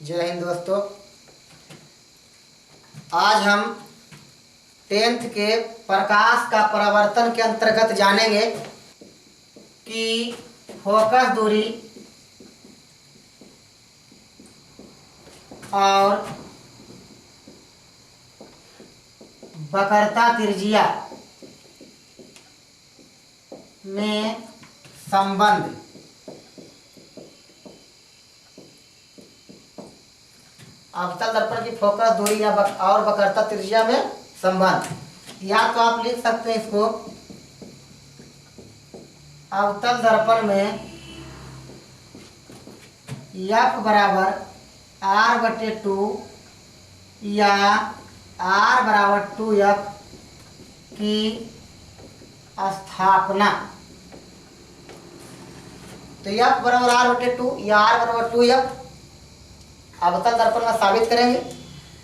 जय हिंद दोस्तों। आज हम 10th के प्रकाश का परावर्तन के अंतर्गत जानेंगे कि फोकस दूरी और वक्रता त्रिज्या में संबंध। अवतल दर्पण की फोकस दूरी या और वक्रता त्रिज्या में संबंध। या तो आप लिख सकते हैं इसको, अवतल दर्पण में F बराबर R/2 या R बराबर 2F की स्थापना। तो F बराबर R/2 या R बराबर 2F अवतल दर्पण में साबित करेंगे,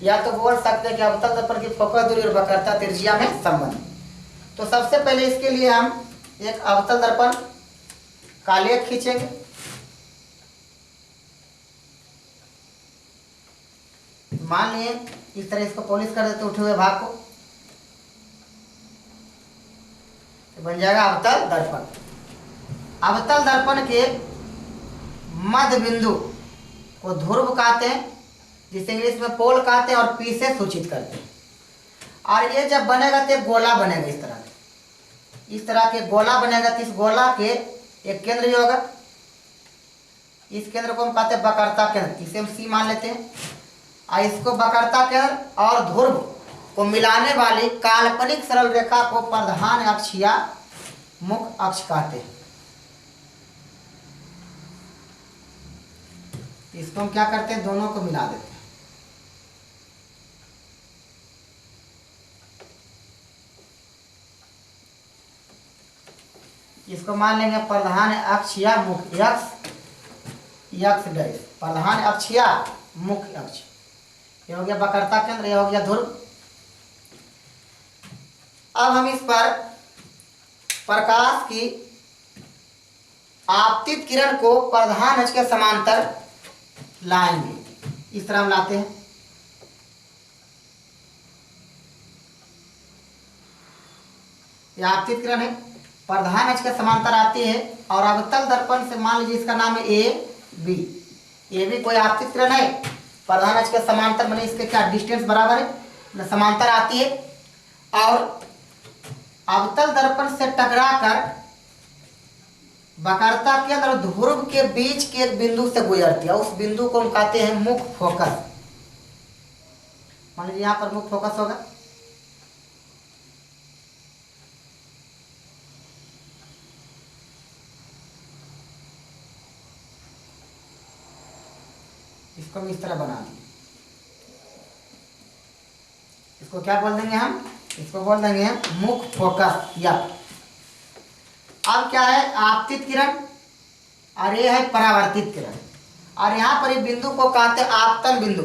या तो बोल सकते हैं कि अवतल दर्पण की फोकस दूरी और वक्रता त्रिज्या में संबंध। तो सबसे पहले इसके लिए हम एक अवतल दर्पण का लेख खींचेंगे। मान लिए इस तरह इसको पॉलिश कर देते उठे हुए भाग को, तो बन जाएगा अवतल दर्पण। अवतल दर्पण के मध्य बिंदु को ध्रुव कहते हैं, जिसे इंग्लिश में पोल कहते हैं, और पी से सूचित करते हैं। और ये जब बनेगा तो एक गोला बनेगा इस तरह के गोला बनेगा। तो इस गोला के एक केंद्र ही होगा, इस केंद्र को हम कहते हैं वक्रता केंद्र, इसे हम सी मान लेते हैं। और इसको वक्रता केंद्र और ध्रुव को मिलाने वाली काल्पनिक सरल रेखा को प्रधान अक्ष या मुख्य अक्ष कहते हैं। इसको हम क्या करते हैं, दोनों को मिला देते हैं। इसको मान लेंगे प्रधान अक्ष या मुख्य अक्ष, यक्स डैश प्रधान अक्ष या मुख्य अक्ष। ये हो गया वक्रता केंद्र, ये हो गया ध्रुव। अब हम इस पर प्रकाश की आपतित किरण को प्रधान अक्ष के समांतर लाएंगे। इस तरह हम लाते हैं। यह आपतित किरण है, प्रधान अक्ष के समांतर आती है। और अवतल दर्पण से मान लीजिए इसका नाम है ए बी कोई आपतित किरण है, प्रधान अक्ष के समांतर, माने इसके क्या डिस्टेंस बराबर है, समांतर आती है और अवतल दर्पण से टकराकर वक्रता केंद्र और ध्रुव के बीच के एक बिंदु से गुजरती है। उस बिंदु को हम कहते हैं मुख्य फोकस। मान लीजिए यहाँ पर मुख्य फोकस होगा। इसको हम इस तरह बना दें। इसको क्या बोल देंगे हम, इसको बोल देंगे मुख्य फोकस। या अब क्या है, आपतित किरण और ये है परावर्तित किरण। और यहाँ पर ये बिंदु को कहते हैं आपतन बिंदु।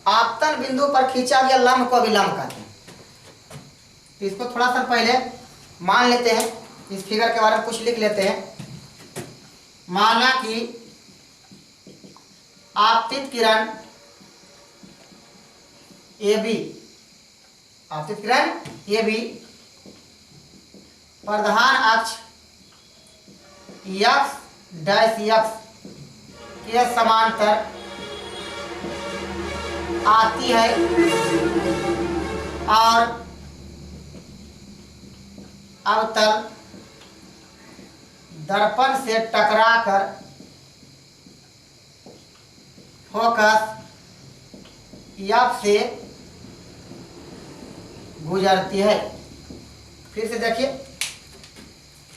आपतन बिंदु पर खींचा गया लंब को अभिलंब कहते हैं। तो इसको थोड़ा सा पहले मान लेते हैं, इस फिगर के बारे में कुछ लिख लेते हैं। माना कि आपतित किरण ए बी, आपतित किरण ए बी प्रधान अक्ष यक्स डैश यक्स के समांतर आती है और अवतल दर्पण से टकराकर फोकस F से गुजरती है। फिर से देखिए,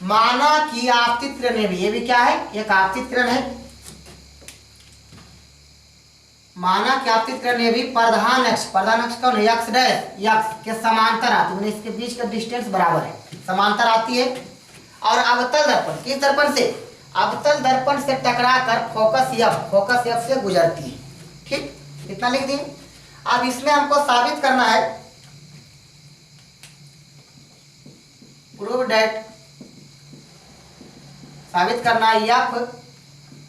माना कि आपतित किरण है, ये भी क्या है, एक आपतित किरण है। माना कि आपतित किरण ये भी प्रधान अक्ष कौन है, यक्स डैश यक्स के समांतर आती है, इसके बीच का डिस्टेंस बराबर है, समांतर आती है। और अवतल दर्पण, किस दर्पण से, अवतल दर्पण से टकराकर फोकस F से गुजरती है। ठीक, इतना लिख दिए। अब इसमें हमको साबित करना है, प्रूव दैट, साबित करना है F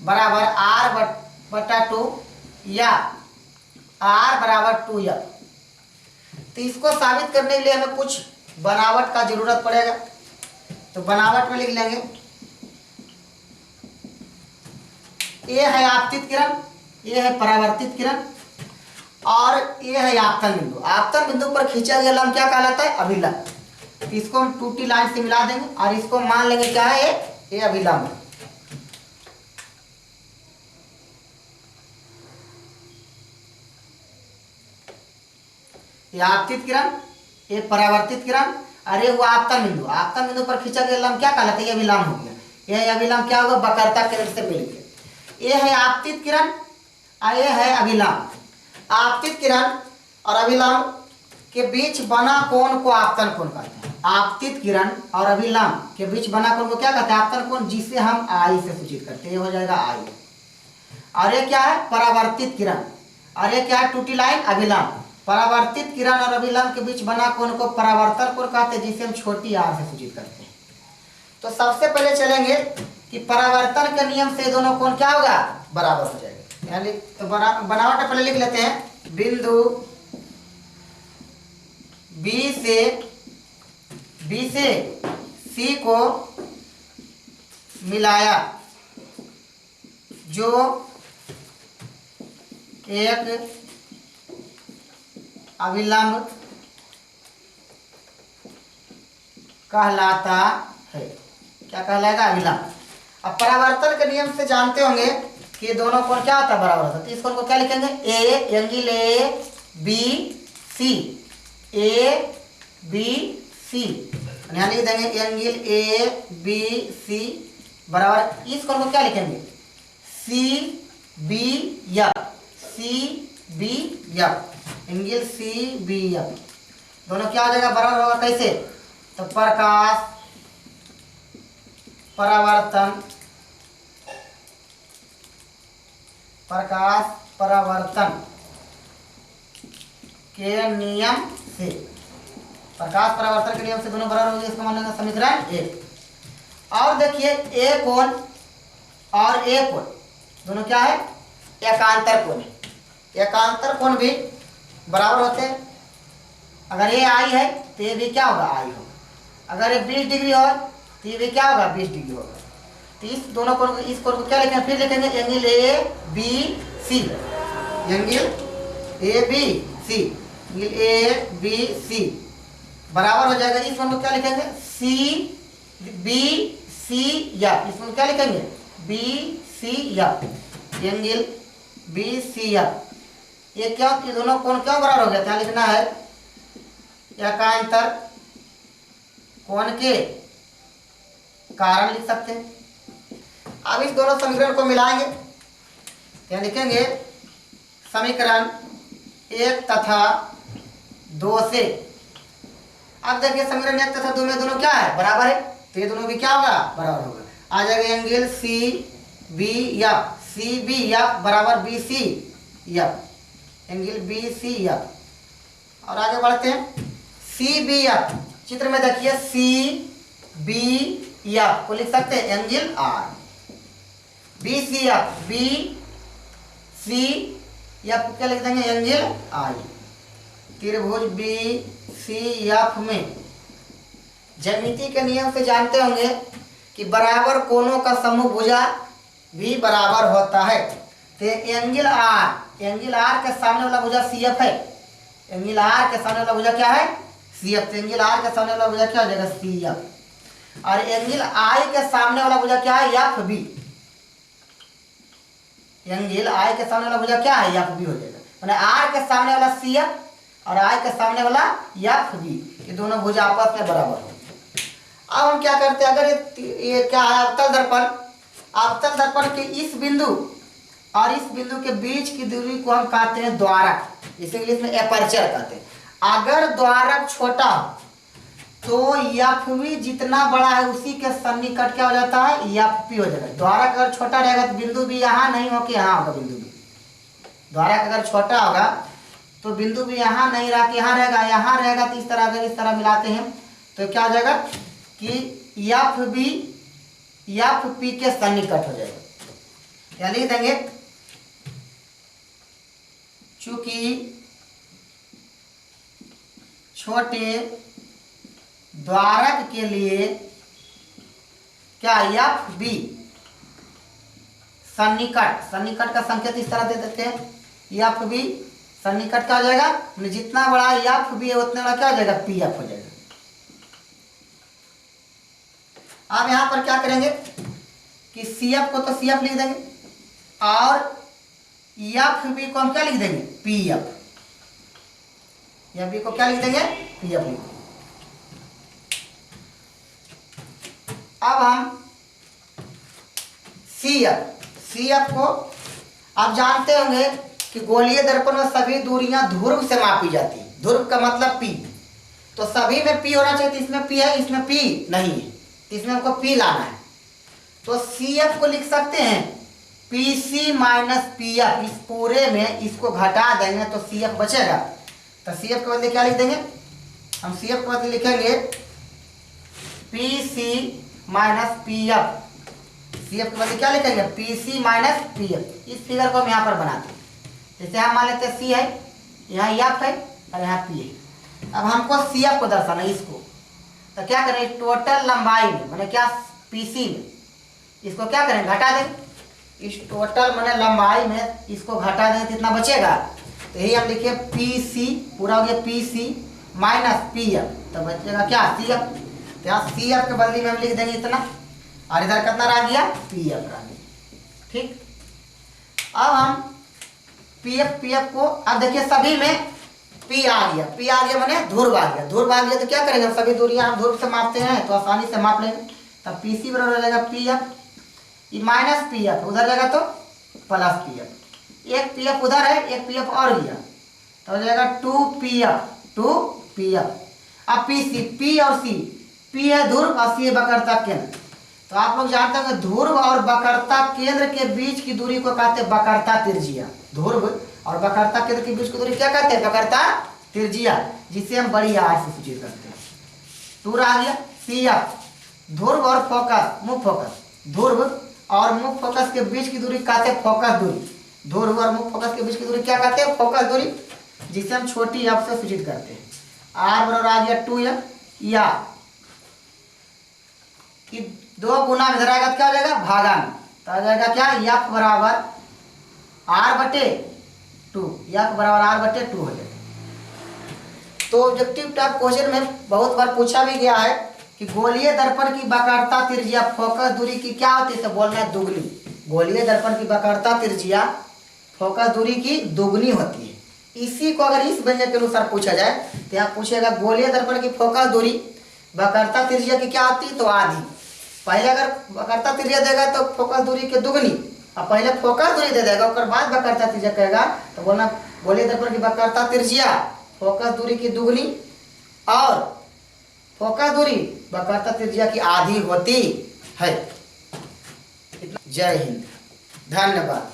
बराबर R/2 या R बराबर 2F। तो इसको साबित करने के लिए हमें कुछ बनावट का जरूरत पड़ेगा। तो बनावट में लिख लेंगे, ये है आपतित किरण, ये है परावर्तित किरण, और ये है आपतन बिंदु। आपतन बिंदु पर खींचा गया लंब क्या कहलाता है? अभिलंब। तो इसको हम टूटी लाइन से मिला देंगे और इसको मान लेंगे क्या है? ये अभिलंब है। ये आपतित किरण, ये परावर्तित किरण, अरे वो आपतन बिंदु। आपतन बिंदु पर खींचा गया लंब क्या कहलाता है? ये अभिलंब हो गया। यह अभिलंब क्या होगा? वक्रता केंद्र से मिलकर। ये है आपतित किरण और ये है अभिलंब। आपतित किरण और अभिलंब के बीच बना कोण को आपतन कोण कहते हैं। आपतित किरण और अभिलंब के बीच बना कोण को क्या कहते हैं? आपतन कोण, जिसे हम आई से सूचित करते हैं। ये हो जाएगा आई। और ये क्या है? परावर्तित किरण। और ये क्या है? टूटी लाइन अभिलंब। परावर्तित किरण और अभिलंब के बीच बना कोण को परावर्तन कोण कहते हैं, जिसे हम छोटी आर से सूचित करते हैं। तो सबसे पहले चलेंगे कि परावर्तन के नियम से दोनों कोण क्या होगा? बराबर हो जाएगा। यानी तो बनावट पहले लिख लेते हैं। बिंदु बी से सी को मिलाया, जो एक अभिलंब कहलाता है। क्या कहलाएगा? अभिलंब। अब परावर्तन के नियम से जानते होंगे कि दोनों कोण क्या होता है? बराबर होता है। तो इस कोण को क्या लिखेंगे? A angle A B C, A B C, यहाँ लिख देंगे एंगल ए बी सी बराबर। इस कोण को क्या लिखेंगे? C B F, C B F, angle C B F. दोनों क्या हो जाएगा? बराबर होगा। कैसे? तो प्रकाश परावर्तन के नियम से, प्रकाश परावर्तन के नियम से दोनों बराबर हो गए। इसको मान लेंगे समीकरण 1। और देखिए ए कोण और ए कोण दोनों क्या है? एकांतर कोण है। एकांतर कोण भी बराबर होते हैं। अगर ये आई है तो ये भी क्या होगा? आई होगा। अगर ये 20 डिग्री हो तो ये भी क्या होगा? 20 डिग्री होगा। तो इस दोनों कोण को, इस कोण को क्या लिखेंगे? फिर लिखेंगे angle A B C, angle A B C, angle A B C बराबर हो जाएगा। इस कोण को क्या लिखेंगे? C B C F. इसमें क्या लिखेंगे? B C F, angle B C F. ये क्या? ये दोनों कोण क्यों बराबर हो गया? क्या लिखना है? एकांतर कोण के कारण लिख सकते हैं। अब इस दोनों समीकरण को मिलाएंगे। क्या लिखेंगे? समीकरण 1 तथा 2 से। अब देखिए समीकरण 1 तथा 2 में दोनों क्या है? बराबर है। तो ये दोनों भी क्या होगा? बराबर होगा। आ जाएगा angle C B F, C B F बराबर B C F, angle B C F. और आगे बढ़ते हैं। सी बी एफ, चित्र में देखिए सी बी एफ को लिख सकते हैं angle R. B C F, B C F क्या लिख देंगे? Angle I. त्रिभुज बी सी एफ में ज्यामिति के नियम से जानते होंगे कि बराबर कोणों का समूह भुजा भी बराबर होता है। तो एंगल आर के सामने वाला भुजा सी एफ है। एंगल आर के सामने वाला भुजा क्या है? सी एफ। एंगल आर के सामने वाला भुजा क्या हो जाएगा? सी एफ। और एंगल आई के सामने वाला भुजा क्या है? F B. एंगल आई के सामने वाला भुजा क्या है? एफ बी हो जाएगा। मैंने आर के सामने वाला सी एफ और आई के सामने वाला एफ बी, ये दोनों भुजा आपस में बराबर हो। अब हम क्या करते हैं? अगर ये क्या है? अवतल दर्पण। अवतल दर्पण के इस बिंदु और इस बिंदु के बीच की दूरी को हम कहते हैं द्वारक, इसे इंग्लिश में एपर्चर कहते हैं। अगर द्वारक छोटा तो एफ बी जितना बड़ा है उसी के सन्निकट क्या हो जाता है? एफ पी हो जाएगा। द्वारक अगर छोटा रहेगा तो बिंदु भी यहाँ नहीं हो कि यहाँ होगा बिंदु भी। द्वारक अगर छोटा होगा तो बिंदु भी यहाँ नहीं रहा कि यहाँ रहेगा, यहाँ रहेगा। तो इस तरह अगर इस तरह मिलाते हैं तो क्या हो जाएगा कि एफ बी एफ पी के सन्निकट हो जाएगा। या लिख देंगे चूंकि छोटे द्वारक के लिए क्या एफ बी सन्निकट, सन्निकट का संकेत इस तरह दे देते हैं एफ बी सन्निकट क्या हो जाएगा, जितना बड़ा एफ बी है उतना बड़ा क्या हो जाएगा, पी एफ हो जाएगा। अब यहां पर क्या करेंगे कि सी एफ को तो सी एफ लिख देंगे और एफ बी को हम क्या लिख देंगे, पी एफ। एफ बी को क्या लिख देंगे, पी एफ लिख देंगे। अब हम सी एफ को आप जानते होंगे कि गोलीय दर्पण में सभी दूरियां ध्रुव से मापी जाती है। ध्रुव का मतलब पी, तो सभी में पी होना चाहिए। तो इसमें पी है, इसमें पी नहीं है, इसमें हमको पी लाना है। तो सी एफ को लिख सकते हैं P C minus P F. इस पूरे में इसको घटा देंगे तो सी एफ बचेगा। तो सी एफ के बदले क्या लिख देंगे, हम सी एफ के बदले लिखेंगे P C minus P F. C F के बदले क्या लिखेंगे, P C minus P F. इस फिगर को हम यहाँ पर बनाते हैं। जैसे हम मान लेते हैं सी है, यहाँ एफ है और यहाँ पी है। अब हमको सी एफ को दर्शाना है इसको, तो क्या करें, टोटल लंबाई में मैंने क्या पी सी में इसको क्या करें, घटा दें। इस टोटल मैंने लंबाई में इसको घटा दें कितना बचेगा, तो यही हम लिखे पी सी, पूरा हो गया P C minus P F, तो बचेगा क्या, सी एफ। तो यहाँ सी एफ के बदले में हम लिख देंगे इतना, और इधर कितना रह गया, पी एफ रह गया। ठीक, अब हम पी एफ को, अब देखिए सभी में पी आ गया, पी आ गया मैंने ध्रुव आ गया। ध्रुव आ गया तो क्या करेंगे, सभी दूरियां हम ध्रुव से मापते हैं तो आसानी से माप लेंगे। तब पी सी बराबर हो जाएगा पी एफ, ये माइनस पी एफ उधर जाएगा तो प्लस पी एफ। एक पी एफ उधर है, एक पी एफ और गया तो हो जाएगा टू पी एफ। अब पी सी, पी और सी, पी है ध्रुव और सी है वक्रता केंद्र। तो आप लोग जानते हैं कि ध्रुव और वक्रता केंद्र के बीच की दूरी को कहते हैं वक्रता त्रिज्या। ध्रुव और वक्रता केंद्र के बीच की दूरी क्या कहते हैं, वक्रता त्रिज्या, जिसे हम बड़ी आर से सूचित करते हैं। टूर आ गया सी एफ। ध्रुव और फोकस, मुख्य फोकस, ध्रुव और मुख्य फोकस के बीच की दूरी कहते हैं फोकस दूरी। ध्रुव और मुख्य फोकस के बीच की दूरी क्या कहते हैं, फोकस दूरी, जिसे हम छोटी एफ से सूचित करते हैं। आर बराबर आ गया 2f, या कि 2 गुना में धराएगा तो क्या हो जाएगा, भागान, तो आ जाएगा क्या, एफ बराबर आर बटे 2, एफ बराबर आर बटे 2 हो जाएगा। तो ऑब्जेक्टिव टाइप क्वेश्चन में बहुत बार पूछा भी गया है कि गोलीय दर्पण की वक्रता त्रिज्या फोकस दूरी की क्या होती है, तो बोलना है दुगनी। गोलीय दर्पण की वक्रता त्रिज्या फोकस दूरी की दुगनी होती है। इसी को अगर इस व्यंजक के अनुसार पूछा जाए तो यहाँ पूछेगा गोलीय दर्पण की फोकस दूरी वक्रता त्रिज्या की क्या होती है, तो आधी। पहले अगर वक्रता त्रिज्या देगा तो फोकस दूरी के दुगनी, और पहले फोकस दूरी दे देगा उसके बाद वक्रता त्रिज्या कहेगा तो बोलना गोलीय दर्पण की वक्रता त्रिज्या फोकस दूरी की दुगनी और फोकस दूरी वक्रता त्रिज्या की आधी होती है। जय हिंद, धन्यवाद।